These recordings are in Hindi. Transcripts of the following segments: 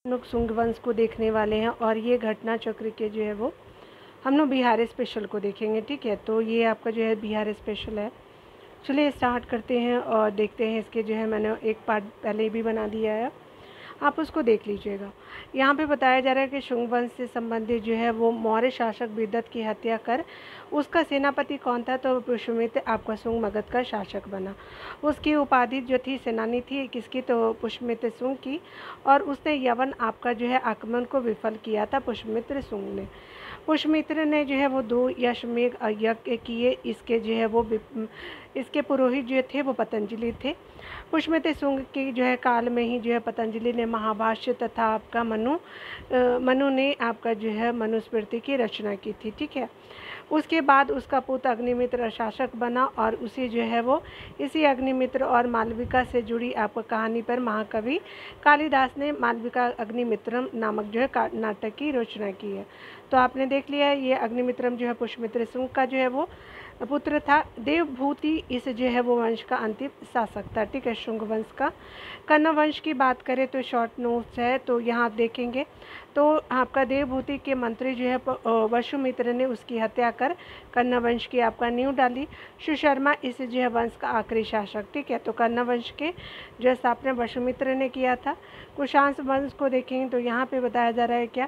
लोग शुंग वंश को देखने वाले हैं और ये घटना चक्र के जो है वो हम लोग बिहार स्पेशल को देखेंगे। ठीक है, तो ये आपका जो है बिहार स्पेशल है। चलिए स्टार्ट करते हैं और देखते हैं। इसके जो है मैंने एक पार्ट पहले भी बना दिया है, आप उसको देख लीजिएगा। यहाँ पे बताया जा रहा है कि शुंग वंश से संबंधित जो है वो मौर्य शासक विदत की हत्या कर उसका सेनापति कौन था, तो पुष्यमित्र आपका शुंग मगध का शासक बना। उसकी उपाधि जो थी सेनानी थी किसकी, तो पुष्यमित्र शुंग की। और उसने यवन आपका जो है आक्रमण को विफल किया था पुष्यमित्र शुंग ने। पुष्यमित्र ने जो है वो 2 यशमेघ यज्ञ किए। इसके जो है वो इसके पुरोहित जो थे वो पतंजलि थे। पुष्यमित्र शुंग के जो है काल में ही जो है पतंजलि ने महाभाष्य तथा आपका मनु ने आपका जो है मनुस्मृति की रचना की थी। ठीक है, उसके बाद उसका पुत्र अग्निमित्र शासक बना और उसी जो है वो इसी अग्निमित्र और मालविका से जुड़ी आपको कहानी पर महाकवि कालिदास ने मालविका अग्निमित्रम नामक जो है नाटक की रचना की है। तो आपने देख लिया है, ये अग्निमित्रम जो है पुष्यमित्र शुंग का जो है वो पुत्र था। देवभूति इस जो है वो वंश का अंतिम शासक था। ठीक है, शुंग वंश का। कर्ण वंश की बात करें तो शॉर्ट नोट्स है, तो यहाँ आप देखेंगे तो आपका देवभूति के मंत्री जो है वसुमित्र ने उसकी हत्या कर कर्ण वंश की आपका नींव डाली। सुशर्मा इस जो है वंश का आखिरी शासक। ठीक है, तो कर्ण वंश के जो स्थापना वसुमित्र ने किया था। कुशांश वंश को देखेंगे तो यहाँ पे बताया जा रहा है क्या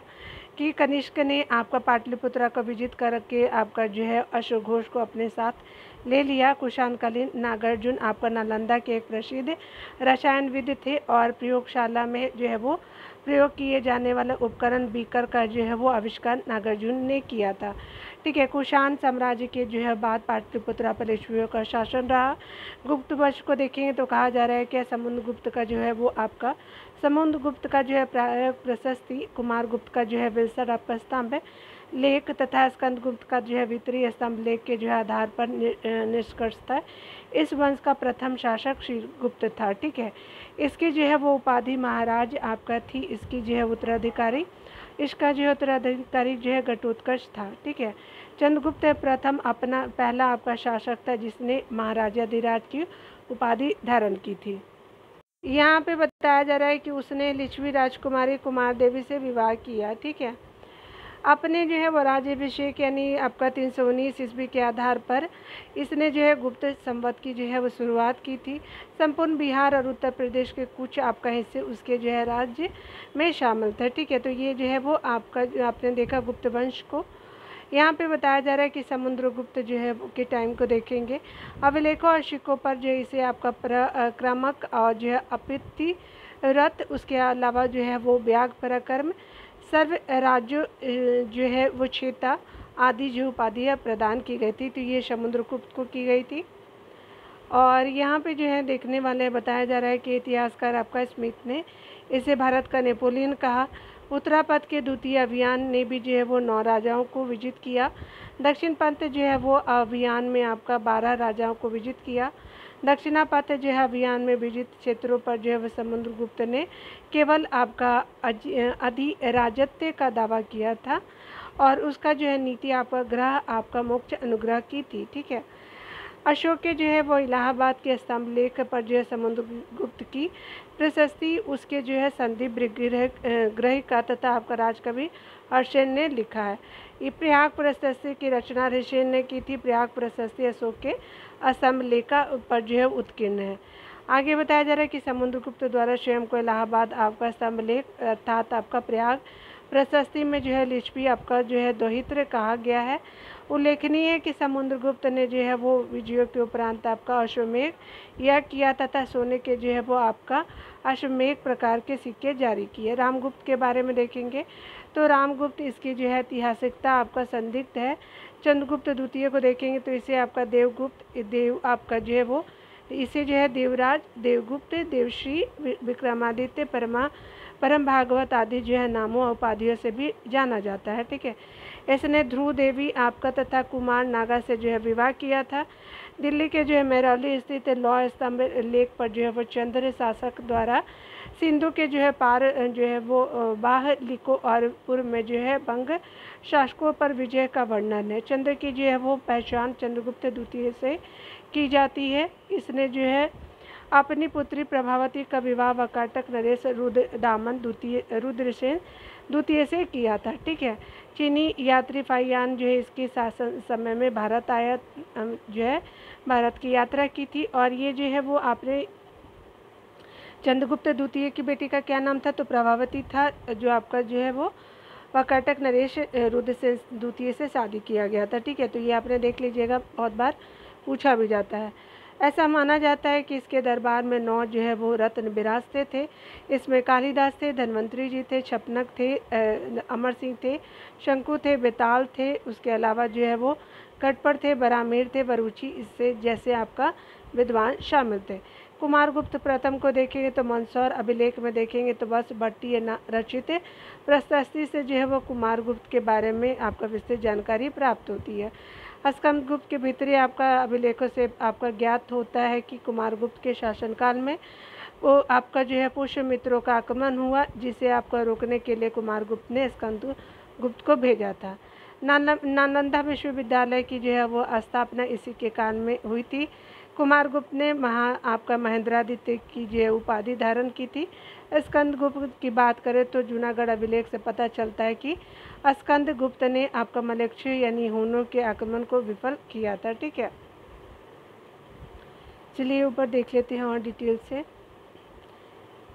कि कनिष्क ने आपका पाटलिपुत्रा को विजित करके आपका जो है अश्वघोष को अपने साथ ले लिया। कुशाणकालीन नागार्जुन आपका नालंदा के एक प्रसिद्ध रसायनविद थे और प्रयोगशाला में जो है वो प्रयोग किए जाने वाला उपकरण बीकर का जो है वो आविष्कार नागार्जुन ने किया था। ठीक है, कुषाण साम्राज्य के जो है बाद पाटलिपुत्रा पर ईश्वरियों का शासन रहा। गुप्त वंश को देखेंगे तो कहा जा रहा है कि समुद्रगुप्त का जो है वो आपका समुद्रगुप्त का जो है प्रायः प्रशस्ति, कुमार गुप्त का जो है विलसर आपका स्तंभ लेख तथा स्कंदगुप्त का जो है वित्तीय स्तंभ लेख के जो है आधार पर निष्कर्ष था इस वंश का प्रथम शासक श्रीगुप्त था। ठीक है, इसकी जो है वो उपाधि महाराज आपका थी। इसकी जो है उत्तराधिकारी इसका जो है उत्तराधिकारी जो है घटोत्कच था। ठीक है, चंद्रगुप्त प्रथम अपना पहला आपका शासक था जिसने महाराजाधिराज की उपाधि धारण की थी। यहाँ पे बताया जा रहा है कि उसने लिच्छवी राजकुमारी कुमार देवी से विवाह किया। ठीक है, अपने जो है वो राज्याभिषेक यानी आपका 319 ईस्वी के आधार पर इसने जो है गुप्त संवत की जो है वो शुरुआत की थी। संपूर्ण बिहार और उत्तर प्रदेश के कुछ आपका हिस्से उसके जो है राज्य में शामिल थे। ठीक है, तो ये जो है वो आपका जो आपने देखा गुप्त वंश को। यहाँ पे बताया जा रहा है कि समुद्रगुप्त जो है के टाइम को देखेंगे। अभिलेखों और सिक्कों पर जो इसे आपका प्रक्रमक और जो है अपिति रथ, उसके अलावा जो है वो व्याग पराक्रम सर्व राज्य जो है वो क्षेत्र आदि जो उपाधियाँ प्रदान की गई थी, तो ये समुद्रगुप्त को की गई थी। और यहाँ पे जो है देखने वाले बताया जा रहा है कि इतिहासकार आपका स्मिथ ने इसे भारत का नेपोलियन कहा। उत्तरापथ के द्वितीय अभियान ने भी जो है वो 9 राजाओं को विजित किया। दक्षिण पंथ जो है वो अभियान में आपका 12 राजाओं को विजित किया। दक्षिणापथ जो है अभियान में विजित क्षेत्रों पर जो है वह समुद्रगुप्त ने केवल आपका अधिराजत्व का दावा किया था और उसका जो है नीति आपका ग्रह आपका मोक्ष अनुग्रह की थी। ठीक है, अशोक के जो है वो इलाहाबाद के स्तंभ लेख पर जो है समुद्रगुप्त की प्रशस्ति उसके जो है संदीप ग्रह का तथा आपका राजकवि हर्षेन ने लिखा है। ये प्रयाग प्रशस्ति की रचना हर्षेन ने की थी। प्रयाग प्रशस्ति अशोक के स्तंभ लेख पर जो है उत्कीर्ण है। आगे बताया जा रहा है कि समुद्रगुप्त द्वारा स्वयं को इलाहाबाद आपका स्तंभ लेख अर्थात आपका प्रयाग प्रशस्ति में जो है लिच्छवी आपका जो है दोहित्र कहा गया है। उल्लेखनीय है कि समुद्रगुप्त ने जो है वो विजयों के उपरांत आपका अश्वमेघ यह किया तथा सोने के जो है वो आपका अश्वमेघ प्रकार के सिक्के जारी किए। रामगुप्त के बारे में देखेंगे तो रामगुप्त इसकी जो है ऐतिहासिकता आपका संदिग्ध है। चंद्रगुप्त द्वितीय को देखेंगे तो इसे आपका देव आपका जो है वो इसे जो है देवराज, देवगुप्त, देवश्री, विक्रमादित्य, परम भागवत आदि जो है नामों और उपाधियों से भी जाना जाता है। ठीक है, इसने ध्रुव देवी आपका तथा कुमार नागा से जो है विवाह किया था। दिल्ली के जो है मेरौली स्थित लौह स्तंभ लेख पर जो है वो चंद्र शासक द्वारा सिंधु के जो है पार जो है वो बाह लिखो और पूर्व में जो है बंग शासकों पर विजय का वर्णन है। चंद्र की जो है वो पहचान चंद्रगुप्त द्वितीय से की जाती है। इसने जो है अपनी पुत्री प्रभावती का विवाह वकाटक नरेश रुद्रदामन रुद्रसेन द्वितीय से किया था। ठीक है, चीनी यात्री फाहियान जो है इसके शासन समय में भारत आया, जो है भारत की यात्रा की थी। और ये जो है वो आपने चंद्रगुप्त द्वितीय की बेटी का क्या नाम था, तो प्रभावती था, जो आपका जो है वो वकाटक नरेश रुद्रसेन द्वितीय से शादी किया गया था। ठीक है, तो ये आपने देख लीजिएगा, बहुत बार पूछा भी जाता है। ऐसा माना जाता है कि इसके दरबार में 9 जो है वो रत्न विराजते थे। इसमें कालिदास थे, धन्वंतरी जी थे, छपनक थे, अमर सिंह थे, शंकु थे, बेताल थे, उसके अलावा जो है वो कटपर थे, बरामीर थे, बरूची इससे जैसे आपका विद्वान शामिल थे। कुमारगुप्त प्रथम को देखेंगे तो मंदसौर अभिलेख में देखेंगे तो बस भट्टी रचित प्रशस्ति से जो है वो कुमारगुप्त के बारे में आपका विस्तृत जानकारी प्राप्त होती है। स्कंदगुप्त के भीतरी आपका अभिलेखों से आपका ज्ञात होता है कि कुमारगुप्त के शासनकाल में वो आपका जो है पुष्यमित्रों का आक्रमण हुआ, जिसे आपका रोकने के लिए कुमारगुप्त ने स्कंदगुप्त को भेजा था। नालंदा विश्वविद्यालय की जो है वो स्थापना इसी के काल में हुई थी। कुमारगुप्त ने आपका महेंद्रादित्य की जो उपाधि धारण की थी। स्कंदगुप्त की बात करें तो जूनागढ़ अभिलेख से पता चलता है कि स्कंदगुप्त ने आपका मलेच्छु यानी हूनों के आक्रमण को विफल किया था। ठीक है, चलिए ऊपर देख लेते हैं और डिटेल से।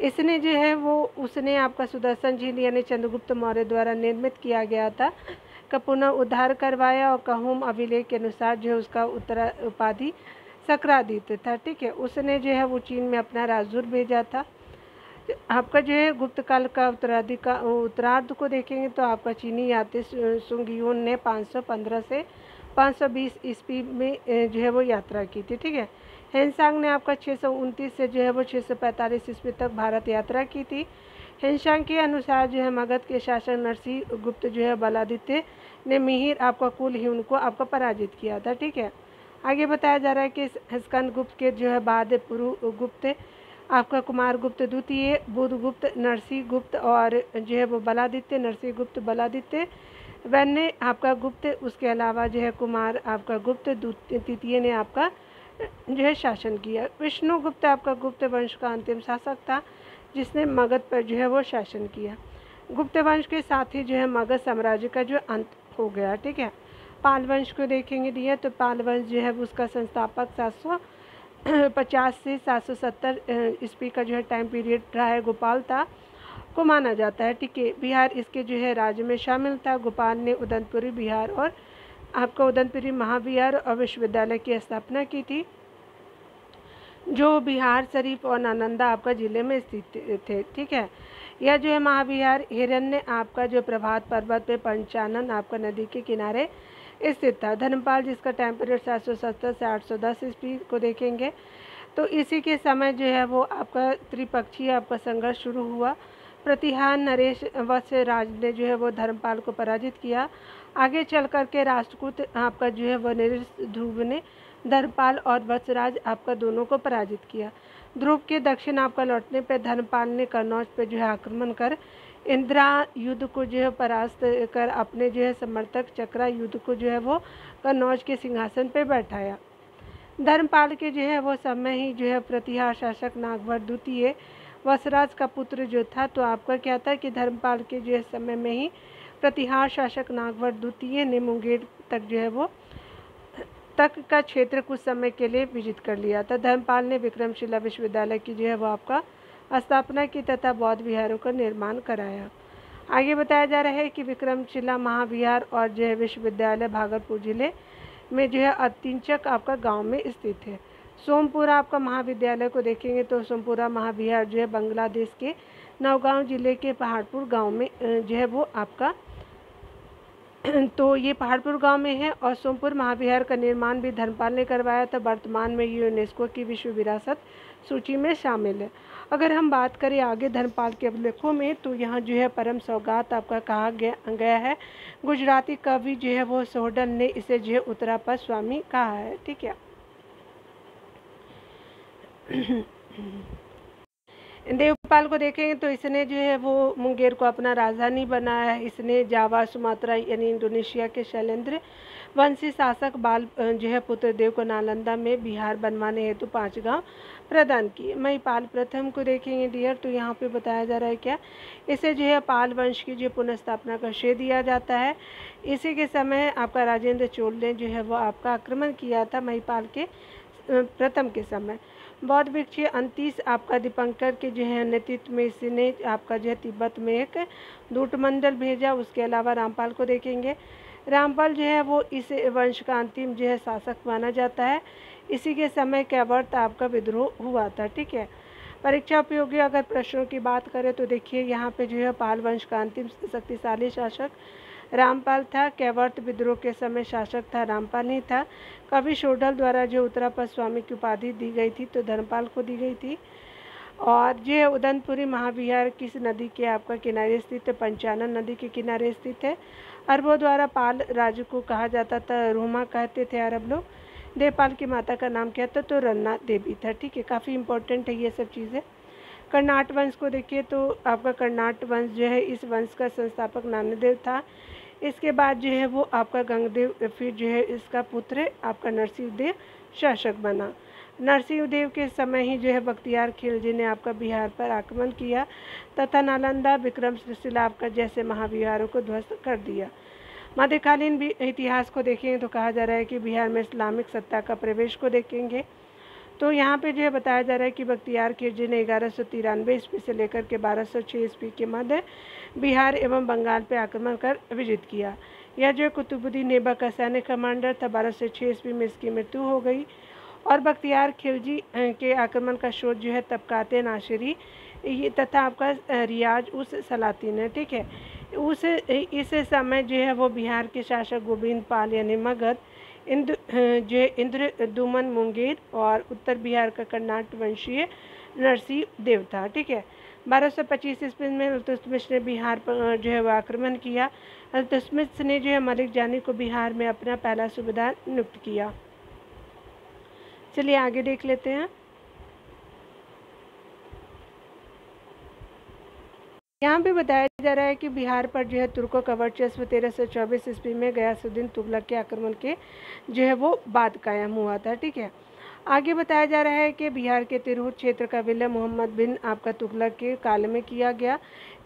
इसने जो है वो उसने आपका सुदर्शन झील यानी चंद्रगुप्त मौर्य द्वारा निर्मित किया गया था का पुनः उद्धार करवाया, और कहूम अभिलेख के अनुसार जो है उसका उपाधि सक्रादित्य था। ठीक है, उसने जो है वो चीन में अपना राजदूत भेजा था। आपका जो है गुप्त काल का उत्तरार्ध को देखेंगे तो आपका चीनी यात्री सुंगयुन ने 515 से 520 ईस्वी में जो है वो यात्रा की थी। ठीक है, हेनसांग ने आपका 629 से जो है वो 645 ईस्वी तक भारत यात्रा की थी। हेनसांग के अनुसार जो है मगध के शासक नरसिंह गुप्त जो है बलादित्य ने मिहिर आपका कुल ही उनको आपका पराजित किया था। ठीक है, आगे बताया जा रहा है कि स्कंदगुप्त के जो है बाद गुप्त आपका कुमारगुप्त द्वितीय, बुधगुप्त, नरसिंह गुप्त और जो है वो बलादित्य, नरसिंह गुप्त, बलादित्य वन्य आपका गुप्त, उसके अलावा जो है कुमार आपका गुप्त तृतीय ने आपका जो है शासन किया। विष्णुगुप्त आपका गुप्त वंश का अंतिम शासक था, जिसने मगध पर जो है वो शासन किया। गुप्त वंश के साथ ही जो है मगध साम्राज्य का जो अंत हो गया। ठीक है, पाल वंश को देखेंगे दिया तो पाल वंश जो है उसका संस्थापक 750 से 770 ईस्वी का जो है टाइम पीरियड रहा है, गोपाल था को माना जाता है। ठीक है, बिहार इसके जो है राज्य में शामिल था। गोपाल ने उदयपुरी बिहार और आपका उदयपुरी महाविहार और विश्वविद्यालय की स्थापना की थी, जो बिहार शरीफ और नालंदा आपका जिले में स्थित थे। ठीक है, यह जो है महाविहार हिरण्य आपका जो प्रभात पर्वत पे पंचानन आपका नदी के किनारे स्थित था। धर्मपाल जिसका टाइम पीरियड 770 से 810 ईस्वी को देखेंगे तो इसी के समय जो है वो आपका त्रिपक्षीय आपका संघर्ष शुरू हुआ। प्रतिहार नरेश वत्स राज ने जो है वो धर्मपाल को पराजित किया। आगे चल कर के राष्ट्रकूट आपका जो है वो नरेश ध्रुव ने धर्मपाल और वत्सराज आपका दोनों को पराजित किया। ध्रुव के दक्षिण आपका लौटने पर धर्मपाल ने कन्नौज पर जो है आक्रमण कर इंदिरा युद्ध को जो है परास्त कर अपने जो है समर्थक चक्रा युद्ध को जो है वो कन्नौज के सिंहासन पर बैठाया। धर्मपाल के जो है वो समय ही जो है प्रतिहार शासक नागवर द्वितीय वत्सराज का पुत्र जो था, तो आपका क्या था कि धर्मपाल के जो है समय में ही प्रतिहार शासक नागवर द्वितीय ने मुंगेर तक जो है वो तक का क्षेत्र कुछ समय के लिए विजित कर लिया था। धर्मपाल ने विक्रमशिला विश्वविद्यालय की जो है वो आपका स्थापना की तथा बौद्ध विहारों का निर्माण कराया। आगे बताया जा रहा है कि विक्रमशिला महाविहार और जो है विश्वविद्यालय भागलपुर जिले में जो है अतिंचक आपका गांव में स्थित है। सोमपुरा आपका महाविद्यालय को देखेंगे तो सोमपुरा महाविहार जो है बांग्लादेश के नौगांव जिले के पहाड़पुर गांव में जो है वो आपका तो ये पहाड़पुर गांव में है। और सोमपुर महाविहार का निर्माण भी धर्मपाल ने करवाया था। वर्तमान में ये यूनेस्को की विश्व विरासत सूची में शामिल है। अगर हम बात करें आगे धर्मपाल के अभिलेखों में तो यहाँ जो है परम सौगात आपका कहा गया है। गुजराती कवि जो है वो सोहडल ने इसे जो है उत्तरापद स्वामी कहा है। ठीक है, देवपाल को देखेंगे तो इसने जो है वो मुंगेर को अपना राजधानी बनाया है। इसने जावा सुमात्रा यानी इंडोनेशिया के शैलेंद्र वंशी शासक बाल जो है पुत्र देव को नालंदा में बिहार बनवाने हेतु 5 गांव प्रदान की। महिपाल प्रथम को देखेंगे डियर, तो यहाँ पे बताया जा रहा है क्या, इसे जो है पाल वंश की जो पुनर्स्थापना का श्रेय दिया जाता है। इसी के समय आपका राजेंद्र चोल ने जो है वो आपका आक्रमण किया था महिपाल के प्रथम के समय। बौद्ध भिक्षु अंतीस आपका दीपंकर के जो है नेतृत्व में इसने आपका जो है तिब्बत में एक दूतमंडल भेजा। उसके अलावा रामपाल को देखेंगे। रामपाल जो है वो इस वंश का अंतिम जो है शासक माना जाता है। इसी के समय कैवर्त आपका विद्रोह हुआ था। ठीक है, परीक्षा उपयोगी अगर प्रश्नों की बात करें तो देखिए यहाँ पे जो है पाल वंश का अंतिम शक्तिशाली शासक रामपाल था। कैवर्त विद्रोह के समय शासक था रामपाल ही था। कवि शोडल द्वारा जो उत्तरापद स्वामी की उपाधि दी गई थी तो धर्मपाल को दी गई थी। और जो उदयपुरी महाविहार किस नदी के आपका किनारे स्थित है, पंचानन नदी के किनारे स्थित है। अरबों द्वारा पाल राज्य को कहा जाता था, रोमा कहते थे अरब लोग। देवपाल की माता का नाम क्या था, तो रन्ना देवी था। ठीक है, काफ़ी इंपॉर्टेंट है ये सब चीज़ें। कर्नाट वंश को देखिए तो आपका कर्नाट वंश जो है इस वंश का संस्थापक नान्यदेव था। इसके बाद जो है वो आपका गंगदेव, फिर जो है इसका पुत्र आपका नरसिंहदेव शासक बना। नरसिंहदेव के समय ही जो है बख्तियार खिलजी ने आपका बिहार पर आक्रमण किया तथा नालंदा विक्रमशिला आपका जैसे महाविहारों को ध्वस्त कर दिया। मध्यकालीन भी इतिहास को देखेंगे तो कहा जा रहा है कि बिहार में इस्लामिक सत्ता का प्रवेश को देखेंगे तो यहाँ पे जो है बताया जा रहा है कि बख्तियार खिलजी ने 1193 ईस्वी से लेकर के 1206 ईस्वी के मध्य बिहार एवं बंगाल पर आक्रमण कर विजित किया। यह जो कुतुबुद्दीन ऐबक का सैन्य कमांडर था, 1206 ईस्वी में इसकी मृत्यु हो गई। और बख्तियार खिलजी के आक्रमण का स्रोत जो है तबकाते नासिरी ये तथा आपका रियाज उस सलातीन है। ठीक है, इस समय जो है वो बिहार के शासक गोविंद पाल यानी मगध, इंद्र दुमन मुंगेर और उत्तर बिहार का कर्नाट वंशीय नरसिंह देव था। ठीक है, 1225 ईस्वी में इल्तुतमिश ने बिहार पर जो है वो आक्रमण किया। इल्तुतमिश ने जो है मलिक जानी को बिहार में अपना पहला सूबेदार नियुक्त किया। चलिए आगे देख लेते हैं। यहाँ पे बताया जा रहा है कि बिहार पर जो है तुर्कों का वर्चस्व 1324 ईस्वी में गयासुद्दीन तुगलक के आक्रमण के जो है वो बाद कायम हुआ था। ठीक है, आगे बताया जा रहा है कि बिहार के तिरहुत क्षेत्र का विलय मोहम्मद बिन आपका तुगलक के काल में किया गया।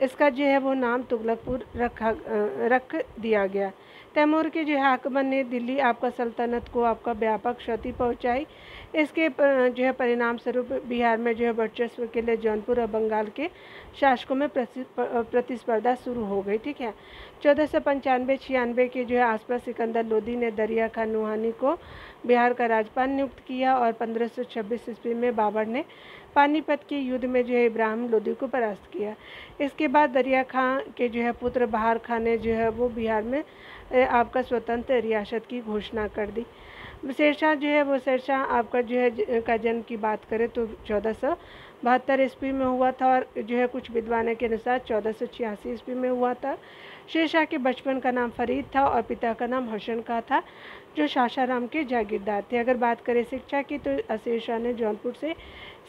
इसका जो है वो नाम तुगलकपुर रख दिया गया। तैमूर के जो है आक्रमण ने दिल्ली आपका सल्तनत को आपका व्यापक क्षति पहुंचाई। इसके जो है परिणाम स्वरूप बिहार में जो है वर्चस्व के लिए जौनपुर और बंगाल के शासकों में प्रतिस्पर्धा शुरू हो गई। ठीक है, 1495-96 के जो है आसपास सिकंदर लोदी ने दरिया खान नुहानी को बिहार का राज्यपाल नियुक्त किया और 1526 ईस्वी में बाबर ने पानीपत के युद्ध में जो है इब्राहिम लोदी को परास्त किया। इसके बाद दरिया खां के जो है पुत्र बहार खां ने जो है वो बिहार में आपका स्वतंत्र रियासत की घोषणा कर दी। शेरशाह जो है वो शेरशाह आपका जो है का जन्म की बात करें तो 1472 ईस्वी में हुआ था और जो है कुछ विद्वानों के अनुसार 1486 ईस्वी में हुआ था। शेरशाह के बचपन का नाम फरीद था और पिता का नाम हसन का था जो सासाराम के जागीरदार थे। अगर बात करें शिक्षा की तो शेरशाह ने जौनपुर से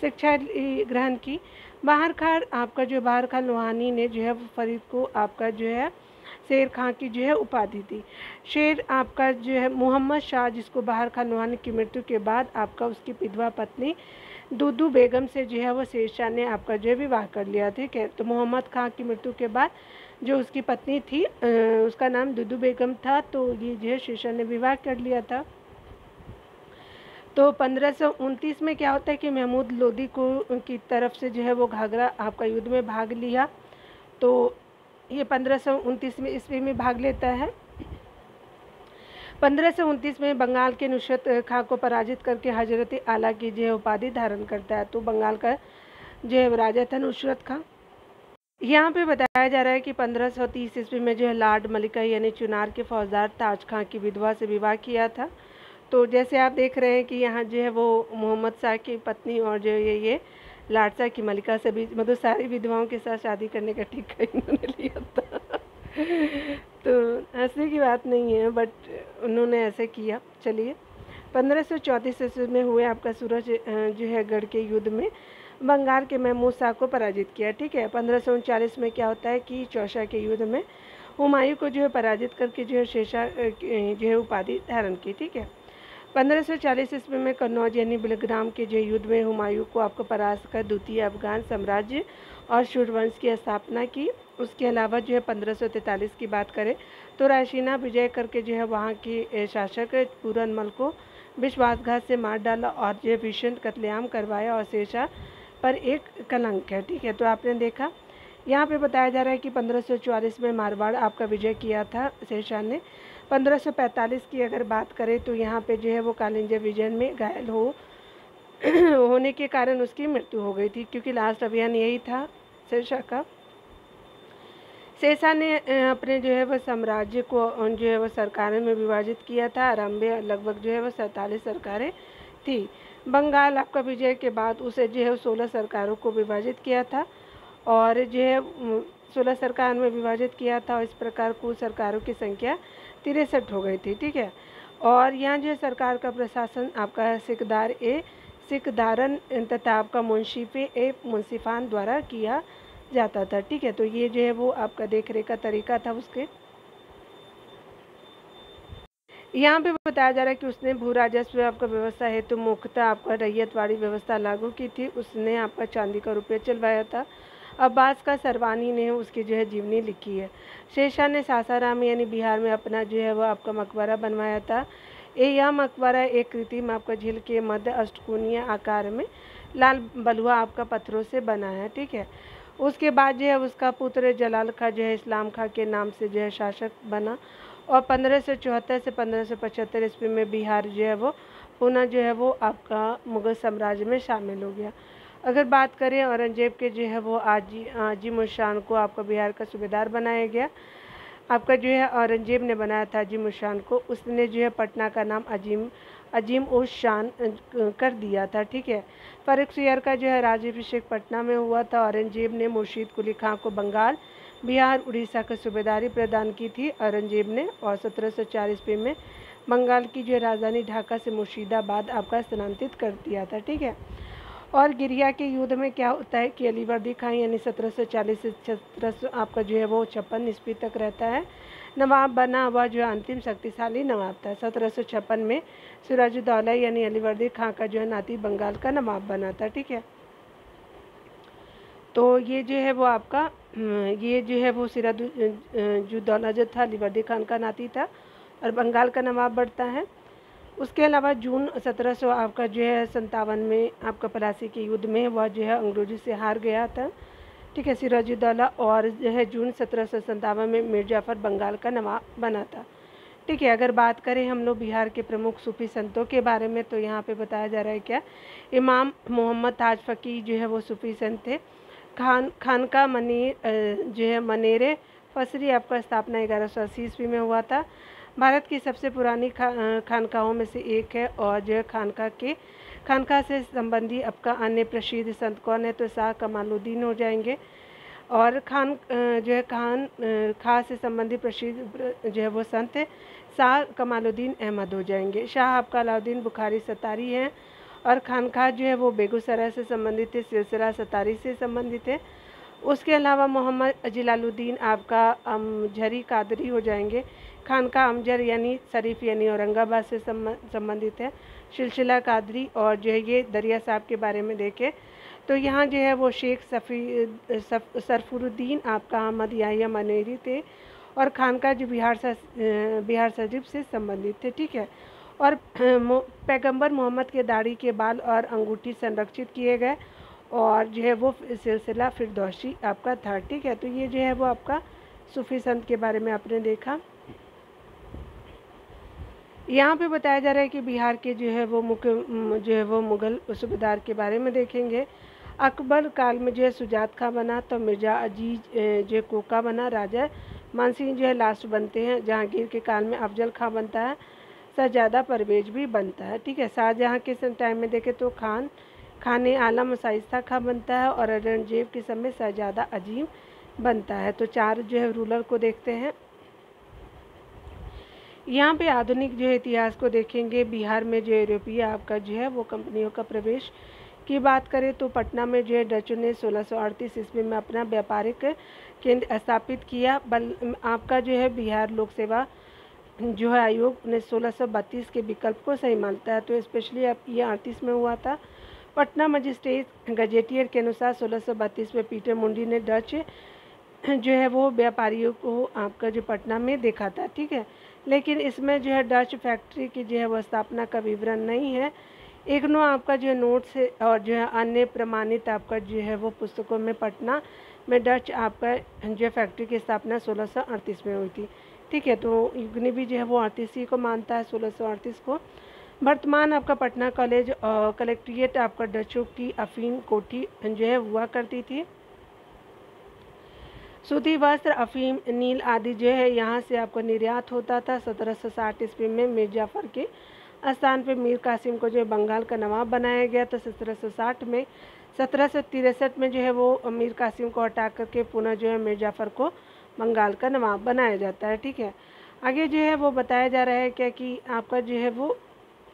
शिक्षा ग्रहण की। बहार खां लोहानी ने जो है फरीद को आपका जो है शेर खां की जो है उपाधि दी। शेर आपका जो है मोहम्मद शाह जिसको बहार खां लोहानी की मृत्यु के बाद आपका उसकी विधवा पत्नी दूदू बेगम से जो है वो शेरशाह ने आपका जो है विवाह कर लिया। ठीक है, तो मोहम्मद खां की मृत्यु के बाद जो उसकी पत्नी थी उसका नाम दूदू बेगम था, तो ये जो है शेरशाह ने विवाह कर लिया था। तो 1529 में क्या होता है कि महमूद लोदी को की तरफ से जो है वो घाघरा आपका युद्ध में भाग लिया। तो ये 1529 में ईस्वी में भाग लेता है। 1529 में बंगाल के नुसरत खां को पराजित करके हजरत आला की जो है उपाधि धारण करता है। तो बंगाल का जो है राजा था नुसरत खां। यहाँ पे बताया जा रहा है कि 1530 ईस्वी में जो है लॉर्ड मलिका यानी चुनार के फौजदार ताज खां की विधवा से विवाह किया था। तो जैसे आप देख रहे हैं कि यहाँ जो है वो मोहम्मद शाह की पत्नी और जो ये लाड शाह की मलिका से भी मतलब सारी विधवाओं के साथ शादी करने का ठेका इन्होंने लिया था। तो हंसने की बात नहीं है, बट उन्होंने ऐसे किया। चलिए, 1534 ईस्वी में हुए आपका सूरज जो है गढ़ के युद्ध में बंगाल के महमूद शाह को पराजित किया। ठीक है, 1539 में क्या होता है कि चौसा के युद्ध में हुमायूं को जो है पराजित करके जो है शेरशाह जो है उपाधि धारण की। ठीक है, 1540 ईस्वी में कन्नौज यानी बिलग्राम के जो युद्ध में हुमायूं को आपको परास्त कर द्वितीय अफगान साम्राज्य और सूर्यवंश की स्थापना की। उसके अलावा जो है 1543 की बात करें तो रायसीना विजय करके जो है वहाँ के शासक पूरनमल को विश्वासघात से मार डाला और जो है भीषण कत्लेआम करवाया और शेरशाह पर एक कलंक है। ठीक है, तो आपने देखा यहाँ पे बताया जा रहा है कि 1544 में मारवाड़ आपका विजय किया था शेरशाह ने। 1545 की अगर बात करें तो यहाँ पे जो है वो कालिंजर विजय में घायल होने के कारण उसकी मृत्यु हो गई थी, क्योंकि लास्ट अभियान यही था शेरशाह का। शेरशाह ने अपने जो है वह साम्राज्य को जो है वह सरकारों में विभाजित किया था। आरंभ में लगभग जो है वह 47 सरकारें थी। बंगाल आपका विजय के बाद उसे जो है 16 सरकारों को विभाजित किया था और जो है 16 सरकार में विभाजित किया था और इस प्रकार कुल सरकारों की संख्या 63 हो गई थी। ठीक है, और यहाँ जो है सरकार का प्रशासन आपका सिकदारन तथा आपका मुंसिफान द्वारा किया जाता था। ठीक है, तो ये जो है वो आपका देख रेख का तरीका था उसके। यहाँ पे बताया जा रहा है कि उसने भू राजस्व आपका व्यवस्था हेतु मुख्यतः आपका रैयतवाड़ी व्यवस्था लागू की थी। उसने आपका चांदी का रुपया चलवाया था। अब्बास का सरवानी ने उसकी जो है जीवनी लिखी है। शेरशाह ने सासाराम यानी बिहार में अपना जो है वह आपका मकबरा बनवाया था। यह मकबरा एक कृत्रिम आपका झील के मध्य अष्टकोणीय आकार में लाल बलुआ आपका पत्थरों से बना है। ठीक है, उसके बाद जो है उसका पुत्र जलाल खां जो है इस्लाम खां के नाम से जो है शासक बना और 1574 से 1575 ईस्वी में बिहार जो है वो पुनः जो है वो आपका मुगल साम्राज्य में शामिल हो गया। अगर बात करें औरंगजेब के जो है वो आजिम उस शान को आपका बिहार का सूबेदार बनाया गया। आपका जो है औरंगजेब ने बनाया था अजीम उस शान को। उसने जो है पटना का नाम अजीम उस शान कर दिया था। ठीक है, फर्रुखसियर का जो है राज्याभिषेक पटना में हुआ था। औरंगजेब ने मुर्शीद कुली खां को बंगाल, बिहार, उड़ीसा की सूबेदारी प्रदान की थी औरंगजेब ने। और 1704 ईस्वी में बंगाल की जो राजधानी ढाका से मुर्शिदाबाद आपका स्थानांतरित कर दिया था। ठीक है, और गिरिया के युद्ध में क्या होता है कि अलीवर्दी खां यानी 1740 से 1700 आपका जो है वो 56 ईस्वी तक रहता है। नवाब बना हुआ जो अंतिम शक्तिशाली नवाब था। 1756 में सिराजुद्दौला यानी अलीवर्दी खां का जो है नाती बंगाल का नवाब बना था। ठीक है, तो ये जो है वो आपका ये जो है वो सिराजुद्दौला जो था अलीवर्दी खान का नाती था और बंगाल का नवाब बढ़ता है। उसके अलावा जून 1700 आपका जो है 57 में आपका प्लासी के युद्ध में वह जो है अंग्रेजों से हार गया था। ठीक है, सिराजुद्दौला, और जो है जून 1757 में मीर जाफ़र बंगाल का नवाब बना था। ठीक है, अगर बात करें हम लोग बिहार के प्रमुख सूफी संतों के बारे में तो यहाँ पे बताया जा रहा है क्या, इमाम मोहम्मद ताज फ़कीह जो है वो सूफी संत थे। खानका जो है मनेरे फसरी आपका स्थापना 1180 ईस्वी में हुआ था। भारत की सबसे पुरानी खानकाहों में से एक है और जो है खानका से संबंधी आपका अन्य प्रसिद्ध संत कौन है तो शाह कमालुद्दीन हो जाएंगे। और जो है खां से संबंधित प्रसिद्ध जो है वो संत शाह कमालुद्दीन अहमद हो जाएंगे। शाह आपका अलाउद्दीन बुखारी सतारी हैं और खानका जो है वो बेगूसराय से संबंधित है, सिलसिला सतारी से संबंधित है। उसके अलावा मोहम्मद जलालुद्दीन आपका अमजरी कादरी हो जाएंगे। खानका अमजर यानी शरीफ यानी औरंगाबाद से संबंधित है। सिलसिला कादरी और जो है ये दरिया साहब के बारे में देखें तो यहाँ जो है वो शेख सरफुरुद्दीन आपका अहमद याहिया मनेरी थे और खानका जो बिहार शरीफ से संबंधित थे। ठीक है, और पैगंबर मोहम्मद के दाढ़ी के बाल और अंगूठी संरक्षित किए गए और जो है वो सिलसिला फिरदौसी आपका था। ठीक है, तो ये जो है वो आपका सूफी संत के बारे में आपने देखा। यहाँ पे बताया जा रहा है कि बिहार के जो है वो मुगल सूबेदार के बारे में देखेंगे। अकबर काल में जो है सुजात खां बना तो मिर्ज़ा अजीज जो कोका बना। राजा मानसिंह जो है लास्ट बनते हैं। जहांगीर के काल में अफजल खां बनता है। शहजादा परवेज भी बनता है। ठीक है, शाहजहाँ के टाइम में देखें तो खान आलम शाइस्ता खां बनता है और औरंगजेब के समय शहजादा अजीम बनता है। तो चार जो है रूलर को देखते हैं। यहाँ पे आधुनिक जो है इतिहास को देखेंगे। बिहार में जो यूरोपीय आपका जो है वो कंपनियों का प्रवेश की बात करें तो पटना में जो है डचों ने 1638 ईस्वी में अपना व्यापारिक केंद्र स्थापित किया। आपका जो है बिहार लोक सेवा जो है आयोग ने 1632 के विकल्प को सही मानता है। तो स्पेशली अब ये 38 में हुआ था। पटना मजिस्ट्रेट गजेटियर के अनुसार 1632 में पीटर मुंडी ने डच जो है वो व्यापारियों को आपका जो पटना में देखा था, ठीक है। लेकिन इसमें जो है डच फैक्ट्री की जो है वो स्थापना का विवरण नहीं है। इग्नो आपका जो है नोट्स और जो है अन्य प्रमाणित आपका जो है वो पुस्तकों में पटना में डच आपका जो फैक्ट्री की स्थापना 1638 में हुई थी, ठीक है। तो इग्नी भी जो है वो 38 ही को मानता है, 1638 को। वर्तमान आपका पटना कॉलेज कलेक्ट्रेट आपका डचों की अफीम कोठी जो है हुआ करती थी। सूती वस्त्र, अफीम, नील आदि जो है यहाँ से आपको निर्यात होता था। 1760 ईस्वी में मीर जाफर के स्थान पे मीर कासिम को जो है बंगाल का नवाब बनाया गया। तो 1760 में 1763 में जो है वो मीर कासिम को हटा करके पुनः जो है मीर जाफर को बंगाल का नवाब बनाया जाता है, ठीक है। आगे जो है वो बताया जा रहा है क्या कि आपका जो है वो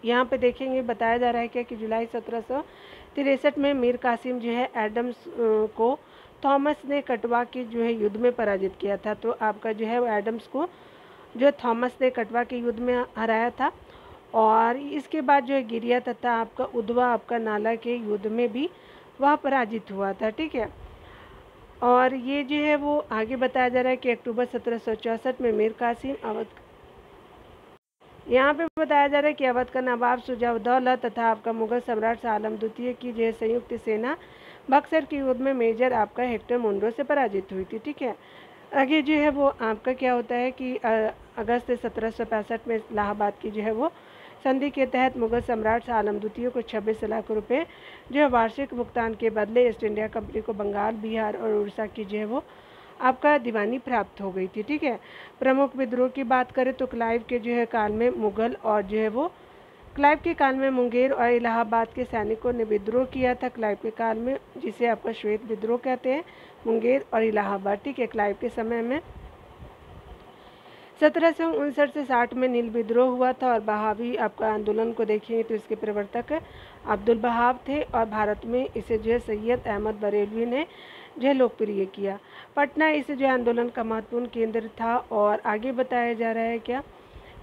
यहाँ पे देखेंगे बताया जा रहा है क्या कि जुलाई 1763 में मीर कासिम जो है एडम्स को थॉमस ने कटवा के जो है युद्ध में पराजित किया था। तो आपका जो है वो एडम्स को जो है थॉमस ने कटवा के युद्ध में हराया था। और इसके बाद जो है गिरिया तथा आपका उधवा आपका नाला के युद्ध में भी वह पराजित हुआ था, ठीक है। और ये जो है वो आगे बताया जा रहा है कि अक्टूबर 1764 में मीर कासिम अवध, यहाँ पे बताया जा रहा है कि अवध का नवाब शुजा-उद-दौला तथा आपका मुगल सम्राट शाह आलम द्वितीय की जो है संयुक्त सेना बक्सर के युद्ध में मेजर आपका हेक्टर मुंडो से पराजित हुई थी, ठीक है। आगे जो है वो आपका क्या होता है कि अगस्त 1765 में इलाहाबाद की जो है वो संधि के तहत मुगल सम्राट शाह आलम द्वितीय को 26 लाख रुपए जो है वार्षिक भुगतान के बदले ईस्ट इंडिया कंपनी को बंगाल, बिहार और उड़ीसा की जो है वो आपका दीवानी प्राप्त हो गई थी, ठीक है। प्रमुख विद्रोह की बात करें तो क्लाइव के जो है काल में मुगल और जो है वो क्लाइव के काल में मुंगेर और इलाहाबाद के सैनिकों ने विद्रोह किया था। क्लाइव के काल में जिसे आपका श्वेत विद्रोह कहते हैं, मुंगेर और इलाहाबाद, ठीक है। क्लाइव के समय में 1759 से 60 में नील विद्रोह हुआ था। और बहावी आपका आंदोलन को देखेंगे तो इसके प्रवर्तक अब्दुल बहाव थे और भारत में इसे जो है सैयद अहमद बरेलवी ने जो है लोकप्रिय किया। पटना इस जो आंदोलन का महत्वपूर्ण केंद्र था। और आगे बताया जा रहा है क्या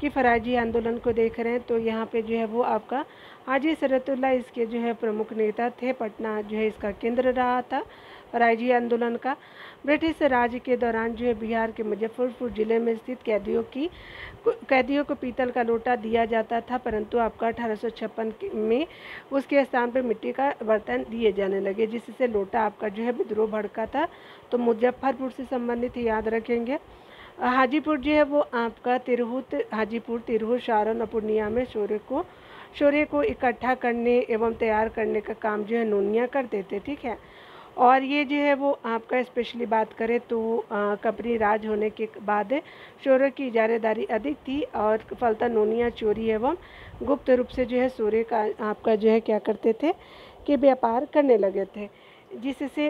कि फराजी आंदोलन को देख रहे हैं तो यहाँ पे जो है वो आपका हाजी सरतुल्ला इसके जो है प्रमुख नेता थे। पटना जो है इसका केंद्र रहा था फराजी आंदोलन का। ब्रिटिश राज के दौरान जो है बिहार के मुजफ्फरपुर जिले में स्थित कैदियों को पीतल का लोटा दिया जाता था, परंतु आपका 1856 में उसके स्थान पर मिट्टी का बर्तन दिए जाने लगे, जिससे लोटा आपका जो है विद्रोह भड़का था। तो मुजफ्फरपुर से संबंधित याद रखेंगे। हाजीपुर जो है वो आपका हाजीपुर, तिरहुत, सारण और पूर्णिया में शौर्य को इकट्ठा करने एवं तैयार करने का काम जो है नोनिया करते थे, ठीक है। और ये जो है वो आपका स्पेशली बात करें तो कपरी राज होने के बाद शौर्य की इजारेदारी अधिक थी और फलतः नोनिया चोरी एवं गुप्त रूप से जो है शौर्य का आपका जो है क्या करते थे कि व्यापार करने लगे थे, जिससे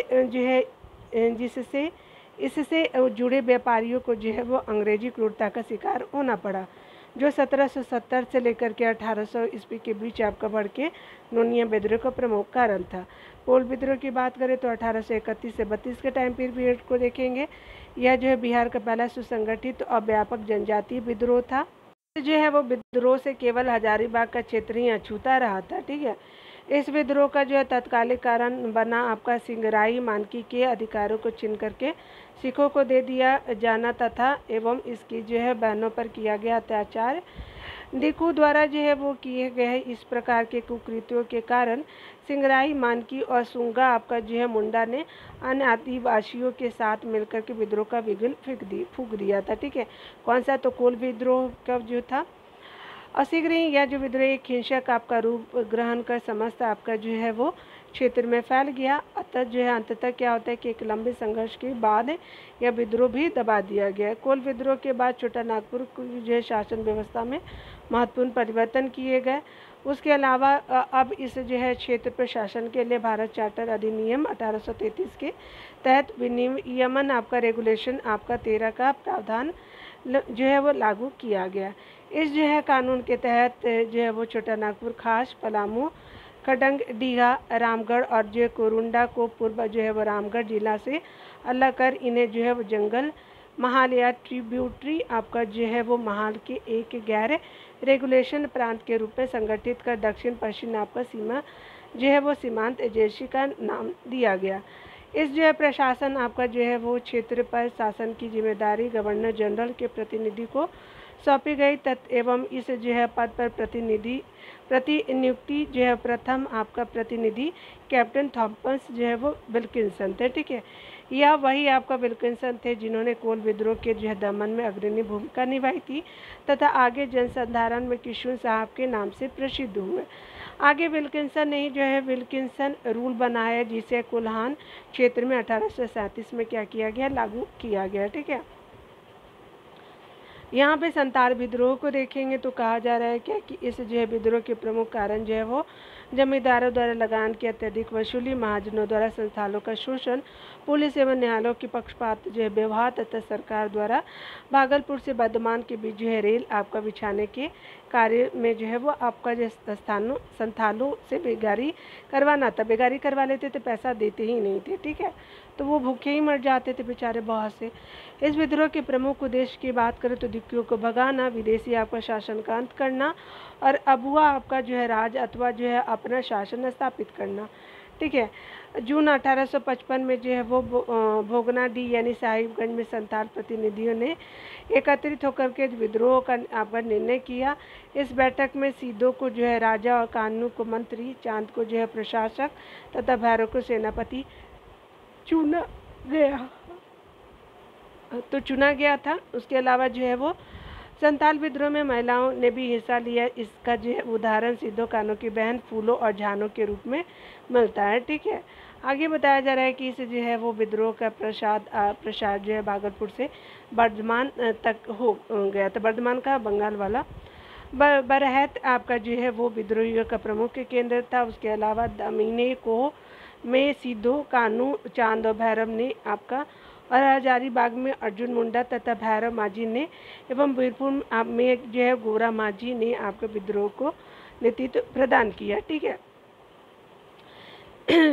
इससे जुड़े व्यापारियों को जो है वो अंग्रेजी क्रूरता का शिकार होना पड़ा, जो 1770 से लेकर के 1800 ईस्वी के बीच आपका बढ़ के नोनिया विद्रोह का प्रमुख कारण था। कोल विद्रोह की बात करें तो 1831 से 32 के टाइम पीरियड को देखेंगे। यह जो है बिहार का पहला सुसंगठित और व्यापक जनजातीय विद्रोह था। जो है वो विद्रोह से केवल हजारीबाग का क्षेत्र ही अछूता रहा था, ठीक है। इस विद्रोह का जो है तत्कालिक कारण बना आपका सिंगराई मानकी के अधिकारों को छीन करके सिखों को दे दिया जाना तथा एवं इसकी जो है बहनों पर किया गया अत्याचार। दिखू द्वारा जो है वो किए गए इस प्रकार के कुकृत्यों के कारण सिंगराई मानकी और सुंगा आपका जो है मुंडा ने अन्य आदिवासियों के साथ मिलकर के विद्रोह का बिगुल फूंक दिया था, ठीक है। कौन सा? तो कोल विद्रोह का जो था। और शीघ्र ही यह जो विद्रोह एक हिंसक आपका रूप ग्रहण कर समस्त आपका जो है वो क्षेत्र में फैल गया। अतः जो है अंततः क्या होता है कि एक लंबे संघर्ष के बाद यह विद्रोह भी दबा दिया गया। कोल विद्रोह के बाद छोटा नागपुर की जो है शासन व्यवस्था में महत्वपूर्ण परिवर्तन किए गए। उसके अलावा अब इस जो है क्षेत्र पर शासन के लिए भारत चार्टर अधिनियम 1833 के तहत विनियमन आपका रेगुलेशन आपका 13 का प्रावधान जो है वो लागू किया गया। इस जो है कानून के तहत जो है वो छोटा नागपुर, खास, पलामू, खडंग, डीहा, रामगढ़ और जो कोरुंडा को पूर्व जो है वो रामगढ़ जिला से अलग कर इन्हें जो है वो जंगल महाल या ट्रिब्यूटरी आपका जो है वो महाल के एक गैर रेगुलेशन प्रांत के रूप में संगठित कर दक्षिण पश्चिम आपका सीमा जो है वो सीमांत एजेंसी का नाम दिया गया। इस जो है प्रशासन आपका जो है वो क्षेत्र पर शासन की जिम्मेदारी गवर्नर जनरल के प्रतिनिधि को सौंपी गई एवं इस जो है पद पर प्रतिनियुक्ति जो है प्रथम आपका प्रतिनिधि कैप्टन थॉमस जो है वो विल्किंसन थे। ठीक है, यह वही आपका विल्किंसन थे जिन्होंने कोल विद्रोह के जो है दमन में अग्रणी भूमिका निभाई थी तथा आगे जनसंधारण में किशोर साहब के नाम से प्रसिद्ध हुए। आगे विल्किंसन ने जो है विल्किंसन रूल बनाया जिसे कुल्हान क्षेत्र में 1837 में क्या किया गया, लागू किया गया। ठीक है, यहाँ पे संताल विद्रोह को देखेंगे तो कहा जा रहा है क्या कि इस जो है विद्रोह के प्रमुख कारण जो है वो जमींदारों द्वारा लगान की अत्यधिक वसूली, महाजनों द्वारा संस्थानों का शोषण, पुलिस एवं न्यायालयों के पक्षपात जो है व्यवहार तथा सरकार द्वारा भागलपुर से बर्धमान के बीच जो है रेल आपका बिछाने के कार्य में जो है वो आपका जो संथालों से बेगारी करवाना था। बेगारी करवा लेते थे, पैसा देते ही नहीं थे। ठीक है, तो वो भूखे ही मर जाते थे बेचारे बहुत से। इस विद्रोह के प्रमुख उद्देश्य की बात करें तो दिक्कियों को भगाना, विदेशी आपका शासन का अंत करना और अबुआ आपका जो है राज अथवा जो है अपना शासन स्थापित करना। ठीक है, जून 1855 में जो है वो भोगनाडी यानी साहिबगंज में संथाल प्रतिनिधियों ने एकत्रित होकर के विद्रोह का आपका निर्णय किया। इस बैठक में सीधो को जो है राजा और कानू को मंत्री, चांद को जो है प्रशासक तथा भैरव को सेनापति चुना गया था। उसके अलावा जो है वो संताल विद्रोह में महिलाओं ने भी हिस्सा लिया। इसका जो है उदाहरण सिद्धो कानों की बहन फूलों और झानों के रूप में मिलता है। ठीक है, आगे बताया जा रहा है कि इस जो है वो विद्रोह का प्रसार जो है भागलपुर से बर्धमान तक हो गया था। बर्धमान का बंगाल वाला बरहत आपका जो है वो विद्रोहियों का प्रमुख केंद्र था। उसके अलावा दमीने को में सिद्धो कानू, चांद और भैरव ने आपका और हजारीबाग में अर्जुन मुंडा तथा भैरव माझी ने एवं वीरपुर में जो है गोरा माझी ने आपके विद्रोह को नेतृत्व प्रदान किया। ठीक है,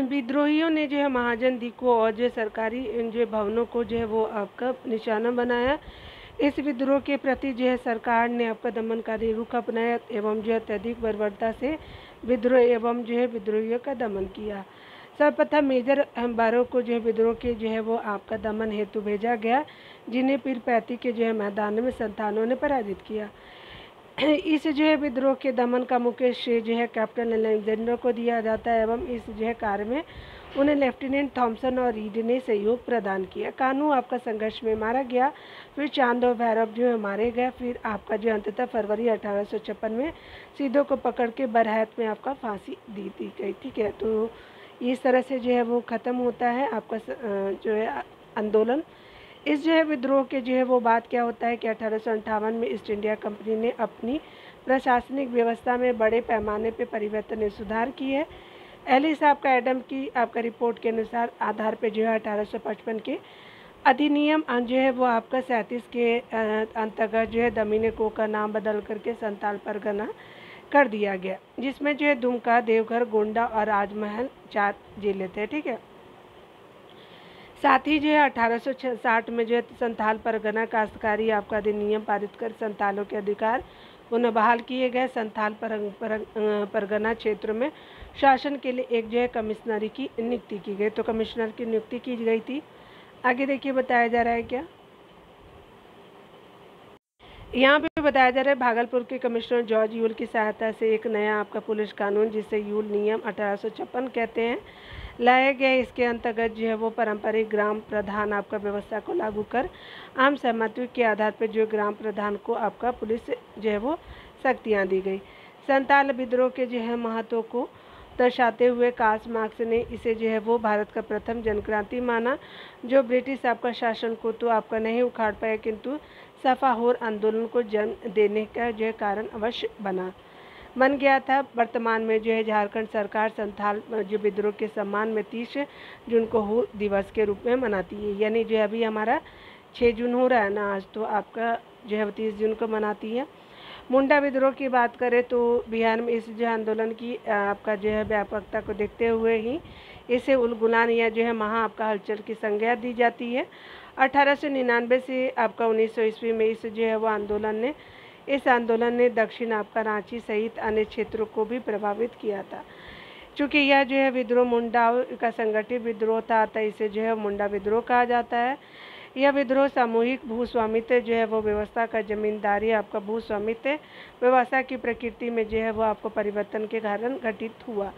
विद्रोहियों ने जो है महाजन दिको और जो सरकारी जो भवनों को जो है वो आपका निशाना बनाया। इस विद्रोह के प्रति जो है सरकार ने आपका दमनकारी रुख अपनाया एवं जो अत्यधिक बर्बरता से विद्रोह एवं जो है विद्रोहियों का दमन किया। सर्वप्रथम मेजर अंबारों को जो है विद्रोह के जो है वो आपका दमन हेतु भेजा गया, जिन्हें पीरपैती के जो है मैदान में संतानों ने पराजित किया। इस जो है विद्रोह के दमन का मुख्य श्रेय जो है कैप्टन अलेक्जेंडर को दिया जाता है एवं इस जो है कार्य में उन्हें लेफ्टिनेंट थॉमसन और रीड ने सहयोग प्रदान किया। कानू आपका संघर्ष में मारा गया, फिर चांद और भैरव जो है मारे गए, फिर आपका जो अंततः फरवरी 1856 में सिद्धो को पकड़ के बरहत में आपका फांसी दी गई। ठीक है, तो इस तरह से जो है वो ख़त्म होता है आपका जो है आंदोलन। इस जो है विद्रोह के जो है वो बात क्या होता है कि 1858 में ईस्ट इंडिया कंपनी ने अपनी प्रशासनिक व्यवस्था में बड़े पैमाने पे परिवर्तन और सुधार किए। एलिस आपका एडम की आपका रिपोर्ट के अनुसार आधार पे जो है 1855 के अधिनियम जो है वो आपका 37 के अंतर्गत जो है दमीने को का नाम बदल करके संताल परगना कर दिया गया, जिसमें जो है दुमका, देवघर, गोंडा और राजमहल 4 जिले थे। ठीक है, साथ ही जो है 1860 में जो है संताल परगना काश्तकारी आपका अधिनियम पारित कर संतालों के अधिकार पुनः बहाल किए गए। संताल परगना क्षेत्र में शासन के लिए एक जो है कमिश्नरी की नियुक्ति की गई, तो कमिश्नर की नियुक्ति की गई थी। आगे देखिए बताया जा रहा है क्या, यहाँ पे बताया जा रहा है भागलपुर के कमिश्नर जॉर्ज यूल की सहायता से एक नया आपका पुलिस कानून, जिसे यूल नियम 1856 कहते हैं, लाया गया। इसके अंतर्गत जो है वो पारंपरिक ग्राम प्रधान आपका व्यवस्था को लागू कर आम सहमति के आधार पर जो ग्राम प्रधान को आपका पुलिस जो है वो शक्तियाँ दी गई। संताल विद्रोह के जो है महत्व को दर्शाते हुए कार्ल मार्क्स ने इसे जो है वो भारत का प्रथम जनक्रांति माना, जो ब्रिटिश आपका शासन को तो आपका नहीं उखाड़ पाया किंतु सफाहोर आंदोलन को जन्म देने का जो है कारण अवश्य बन गया था। वर्तमान में जो है झारखंड सरकार संथाल जो विद्रोह के सम्मान में 30 जून को हूल दिवस के रूप में मनाती है, यानी जो अभी हमारा 6 जून हो रहा है ना आज, तो आपका जो है 30 जून को मनाती है। मुंडा विद्रोह की बात करें तो बिहार में इस जो आंदोलन की आपका जो है व्यापकता को देखते हुए ही इसे उलगुलान या जो है महा आपका हलचल की संज्ञा दी जाती है। 1899 से आपका 1900 ईस्वी में इस जो है वो आंदोलन ने दक्षिण आपका रांची सहित अन्य क्षेत्रों को भी प्रभावित किया था। चूँकि यह जो है विद्रोह मुंडा का संगठित विद्रोह था, अतः इसे जो है मुंडा विद्रोह कहा जाता है। यह विद्रोह सामूहिक भूस्वामित्व जो है वो व्यवस्था का जमींदारी आपका भूस्वामित्व व्यवस्था की प्रकृति में जो है वो आपको परिवर्तन के कारण घटित हुआ।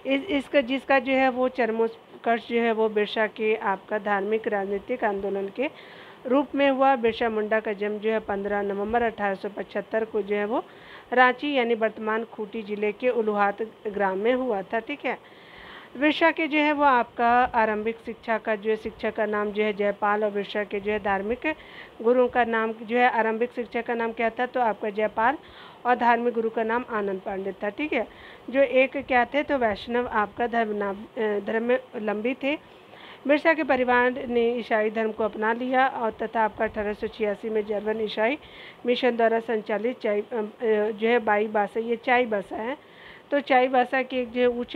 इसका जिसका जो है वो चरमोत्कर्ष जो है वो बिरसा के आपका धार्मिक राजनीतिक आंदोलन के रूप में हुआ। बिरसा मुंडा का जन्म जो है 15 नवंबर 1875 को जो है वो रांची यानी वर्तमान खूंटी जिले के उलुहात ग्राम में हुआ था। ठीक है। बिरसा के जो है वो आपका आरंभिक शिक्षा का जो है शिक्षक का नाम जो है जयपाल और बिरसा के जो है धार्मिक गुरु का नाम जो है आरंभिक शिक्षक का नाम क्या था तो आपका जयपाल और धार्मिक गुरु का नाम आनंद पांडे था। ठीक है। जो एक क्या थे तो वैष्णव आपका धर्मावलंबी थे। बिरसा के परिवार ने ईसाई धर्म को अपना लिया और तथा आपका 1886 में जर्मन ईसाई मिशन द्वारा संचालित जो है बाई भाषा ये चाई भाषा है तो चाई भाषा के एक जो उच्च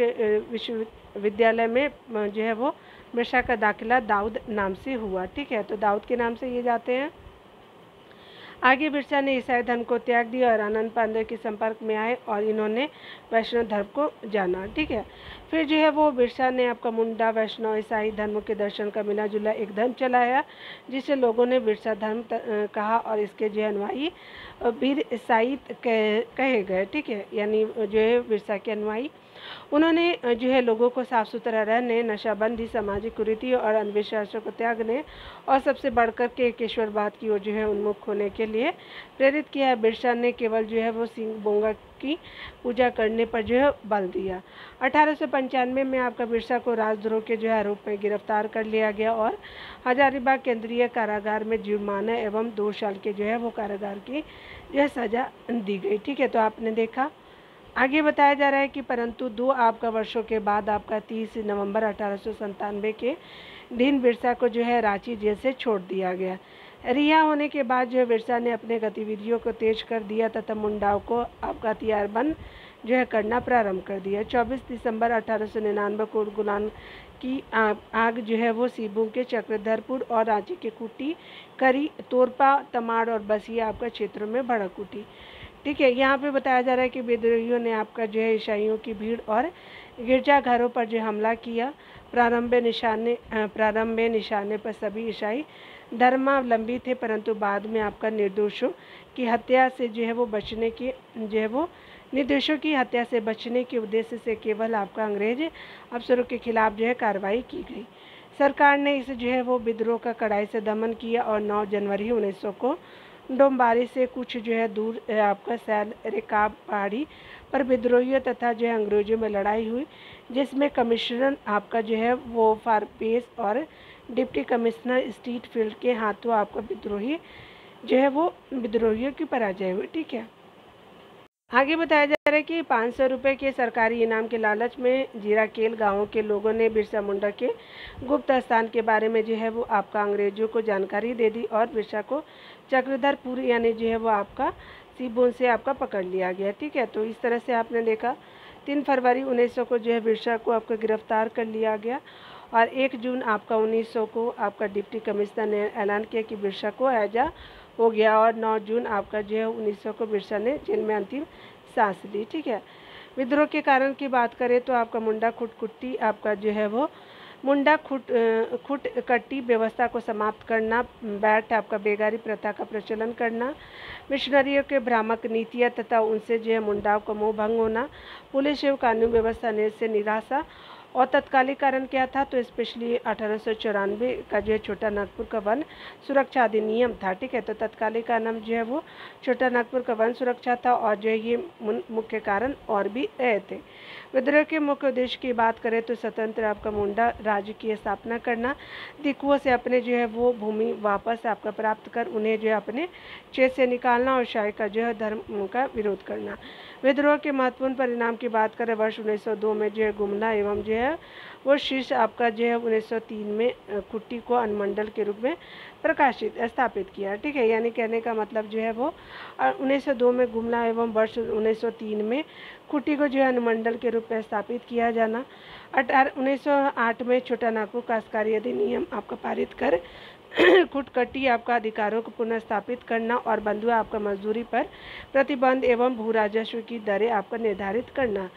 विश्वविद्यालय में जो है वो बिरसा का दाखिला दाऊद नाम से हुआ। ठीक है। तो दाऊद के नाम से ये जाते हैं। आगे बिरसा ने ईसाई धर्म को त्याग दिया और आनंद पांडे के संपर्क में आए और इन्होंने वैष्णव धर्म को जाना। ठीक है। फिर जो है वो बिरसा ने आपका मुंडा वैष्णव ईसाई धर्म के दर्शन का मिला जुला एक धर्म चलाया जिसे लोगों ने बिरसा धर्म कहा और इसके जो अनुयायी बीर ईसाईत कहे गए। ठीक है। यानी जो है बिरसा के अनुयायी उन्होंने जो है लोगों को साफ सुथरा रहने, नशाबंदी, सामाजिक कुरीति और अंधविश्वासों को त्यागने और सबसे बढ़कर के ईश्वरवाद की ओर जो है उन्मुख होने के लिए प्रेरित किया। बिरसा ने केवल जो है वो सिंह बोंगा की पूजा करने पर जो है बल दिया। 1895 में आपका बिरसा को राजद्रोह के जो है आरोप में गिरफ्तार कर लिया गया और हजारीबाग केंद्रीय कारागार में जुर्माना एवं 2 साल के जो है वो कारागार की जो है सजा दी गई। ठीक है। तो आपने देखा आगे बताया जा रहा है कि परंतु 2 आपका वर्षों के बाद आपका 30 नवंबर 1897 के दिन बिरसा को जो है रांची जेल से छोड़ दिया गया। रिहा होने के बाद जो है बिरसा ने अपने गतिविधियों को तेज कर दिया तथा मुंडाओं को आपका हथियारबंद जो है करना प्रारंभ कर दिया। 24 दिसंबर 1899 को गुलान की आग जो है वो सीबू के चक्रधरपुर और रांची के कुटी, करी, तोरपा, तमाड़ और बसिया आपका क्षेत्रों में भड़क उठी। ठीक है। यहाँ पे बताया जा रहा है कि विद्रोहियों ने आपका जो है ईसाइयों की भीड़ और गिरजाघरों पर जो हमला किया। प्रारंभ में निशाने पर सभी ईसाई धर्मावलंबी थे परंतु बाद में आपका निर्दोषों की हत्या से जो है वो बचने की जो है वो निर्दोषों की हत्या से बचने के उद्देश्य से केवल आपका अंग्रेज अफसरों के खिलाफ जो है कार्रवाई की गई। सरकार ने इस जो है वो विद्रोह का कड़ाई से दमन किया और 9 जनवरी 1900 को डोमबारी से कुछ जो है दूर आपका सैल रेकाब पहाड़ी पर विद्रोहियों तथा जो है अंग्रेजों में लड़ाई हुई जिसमें कमिश्नर आपका जो है वो फारपेस और डिप्टी कमिश्नर स्ट्रीट फील्ड के हाथों आपका विद्रोहियों की पराजय हुई। ठीक है। आगे बताया जा रहा है कि 500 रुपये के सरकारी इनाम के लालच में जीराकेल गांव के लोगों ने बिरसा मुंडा के गुप्त स्थान के बारे में जो है वो आपका अंग्रेजों को जानकारी दे दी और बिरसा को चक्रधरपुर यानी जो है वो आपका सीबोन से आपका पकड़ लिया गया। ठीक है। तो इस तरह से आपने देखा 3 फरवरी 1900 को जो है बिरसा को आपका गिरफ्तार कर लिया गया और 1 जून आपका 1900 को आपका डिप्टी कमिश्नर ने ऐलान किया कि बिरसा को हैजा हो गया और 9 जून आपका जो है 1900 को बिरसा ने जेल में अंतिम सांस ली। ठीक है। विद्रोह के कारण की बात करें तो आपका मुंडा खुटकुट्टी आपका जो है वो मुंडा खुटकट्टी व्यवस्था को समाप्त करना, बैठ आपका बेगारी प्रथा का प्रचलन करना, मिशनरियों के भ्रामक नीतियाँ तथा उनसे जो है मुंडाओं का मोह भंग होना, पुलिस एवं कानून व्यवस्था से निराशा और तत्कालिक कारण क्या था तो स्पेशली 1894 का जो है छोटा नागपुर का वन सुरक्षा अधिनियम था। ठीक है। तो तत्कालिक कारण जो है वो छोटा नागपुर का वन सुरक्षा था और जो है ये मुख्य कारण और भी रहे थे। विद्रोह के मुख्य उद्देश्य की बात करें तो स्वतंत्र आपका मुंडा राज्य की स्थापना करना, दिकुओं से अपने जो है वो भूमि वापस आपका प्राप्त कर उन्हें जो है अपने क्षेत्र से निकालना और शाही का जो है धर्म का विरोध करना। विद्रोह के महत्वपूर्ण परिणाम की बात करें वर्ष 1902 में जो है गुमला एवं जो है वो शीर्ष आपका जो है 1903 में कुट्टी को अनुमंडल के रूप में स्थापित किया। ठीक है। यानी कहने का मतलब जो है वो 1902 में गुमला एवं वर्ष 1903 में कुट्टी को जो है अनुमंडल के रूप में स्थापित किया जाना। 1908 में छोटा नागपुर काश्तकारी अधिनियम आपका पारित कर खुटकटी आपका अधिकारों को पुनर्स्थापित करना, और बंधुआ आपका मजदूरी पर प्रतिबंध एवं भू राजस्व की दरें आपका निर्धारित करना।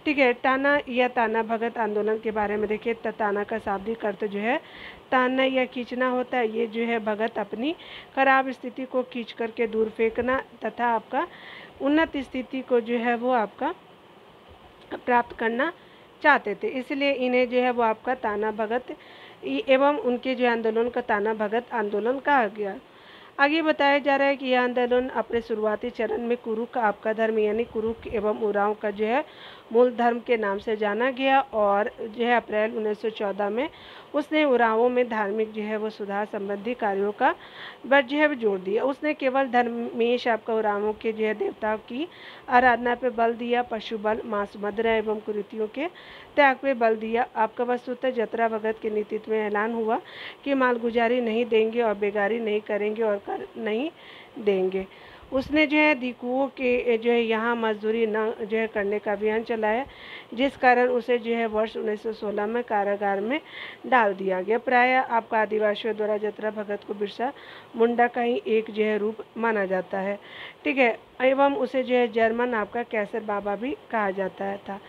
ठीक है। टाना या ताना भगत आंदोलन के बारे में देखिए। ताना का शाब्दिक अर्थ जो है ताना या खींचना होता है। ये जो है भगत अपनी खराब स्थिति को खींच करके दूर फेंकना तथा आपका उन्नत स्थिति को जो है वो आपका प्राप्त करना चाहते थे, इसलिए इन्हें जो है वो आपका ताना भगत एवं उनके जो आंदोलन का ताना भगत आंदोलन कहा गया। आगे बताया जा रहा है कि यह आंदोलन अपने शुरुआती चरण में कुरुक आपका धर्म यानी कुरुक एवं उरांव का जो है मूल धर्म के नाम से जाना गया, और जो है अप्रैल 1914 में उसने उरांवों में धार्मिक जो है वो सुधार संबंधी कार्यों का बट जो है जोर दिया। उसने केवल धर्मेश आपका उरांवों के जो है देवताओं की आराधना पे बल दिया, पशु बल, मांस मदिरा एवं कुरीतियों के त्याग पे बल दिया। आपका वस्तुतः जतरा भगत के नेतृत्व में ऐलान हुआ कि मालगुजारी नहीं देंगे और बेगारी नहीं करेंगे और कर नहीं देंगे। उसने जो है दिकुओं के जो है यहाँ मजदूरी न जो है करने का अभियान चलाया, जिस कारण उसे जो है वर्ष 1916 में कारागार में डाल दिया गया। प्राय आपका आदिवासियों द्वारा जतरा भगत को बिरसा मुंडा का ही एक जो है रूप माना जाता है। ठीक है। एवं उसे जो है जर्मन आपका कैसर बाबा भी कहा जाता था।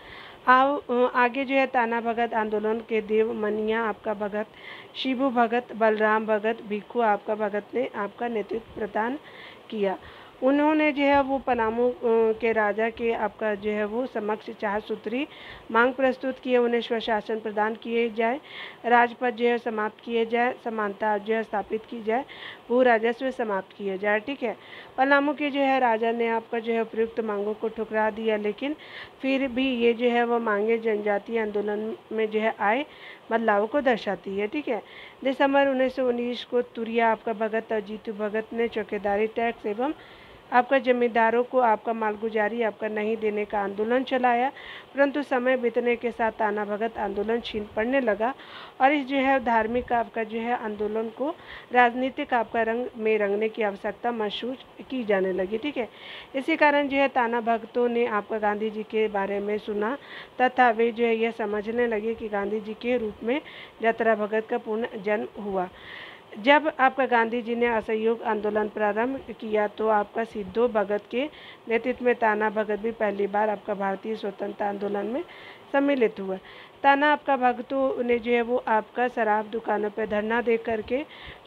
आगे जो है ताना भगत आंदोलन के देव मनिया आपका भगत, शिबू भगत, बलराम भगत, भिक्खू आपका भगत ने आपका नेतृत्व प्रदान किया। उन्होंने जो है वो पलामू के राजा के आपका जो है वो समक्ष 4 सूत्री मांग प्रस्तुत किए। उन्हें स्वशासन प्रदान किए जाए, राजपद जो है समाप्त किए जाए, समानता जो है स्थापित की जाए, भू राजस्व समाप्त किए जाए। ठीक है। पलामू के जो है राजा ने आपका जो है उपयुक्त मांगों को ठुकरा दिया, लेकिन फिर भी ये जो है वो मांगे जनजातीय आंदोलन में जो है आए बदलाव को दर्शाती है। ठीक है। दिसंबर 1919 को तुरिया आपका भगत और जीतू भगत ने चौकीदारी टैक्स एवं आपका जमींदारों को आपका मालगुजारी आपका नहीं देने का आंदोलन चलाया, परंतु समय बीतने के साथ ताना भगत आंदोलन छीन पड़ने लगा और इस जो है धार्मिक आपका जो है आंदोलन को राजनीतिक आपका रंग में रंगने की आवश्यकता महसूस की जाने लगी। ठीक है। इसी कारण जो है ताना भगतों ने आपका गांधी जी के बारे में सुना तथा वे जो है यह समझने लगे कि गांधी जी के रूप में जतरा भगत का पुनः जन्म हुआ। जब आपका गांधी जी ने असहयोग आंदोलन प्रारंभ किया तो आपका सिद्धो भगत के नेतृत्व में ताना भगत भी पहली बार आपका भारतीय स्वतंत्रता आंदोलन में सम्मिलित हुआ। ताना आपका भगतों ने जो है वो आपका शराब दुकानों पर धरना दे करके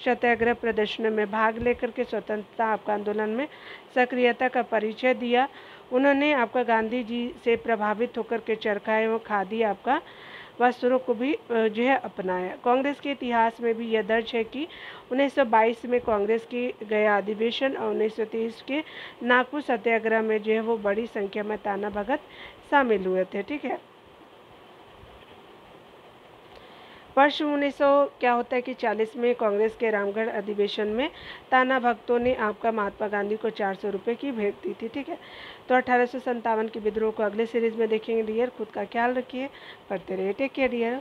सत्याग्रह प्रदर्शनों में भाग लेकर के स्वतंत्रता आपका आंदोलन में सक्रियता का परिचय दिया। उन्होंने आपका गांधी जी से प्रभावित होकर के चरखा एवं खादी आपका वस्त्रों को भी जो है अपनाया। कांग्रेस के इतिहास में भी यह दर्ज है कि 1922 में कांग्रेस की गया अधिवेशन और 1923 के नागपुर सत्याग्रह में जो है वो बड़ी संख्या में ताना भगत शामिल हुए थे। ठीक है। वर्ष 1900 क्या होता है कि 40 में कांग्रेस के रामगढ़ अधिवेशन में ताना भक्तों ने आपका महात्मा गांधी को 400 रुपये की भेंट दी थी। ठीक है। तो 1857 के विद्रोह को अगले सीरीज में देखेंगे डियर। खुद का ख्याल रखिए, पढ़ते रहिए। Take care dear.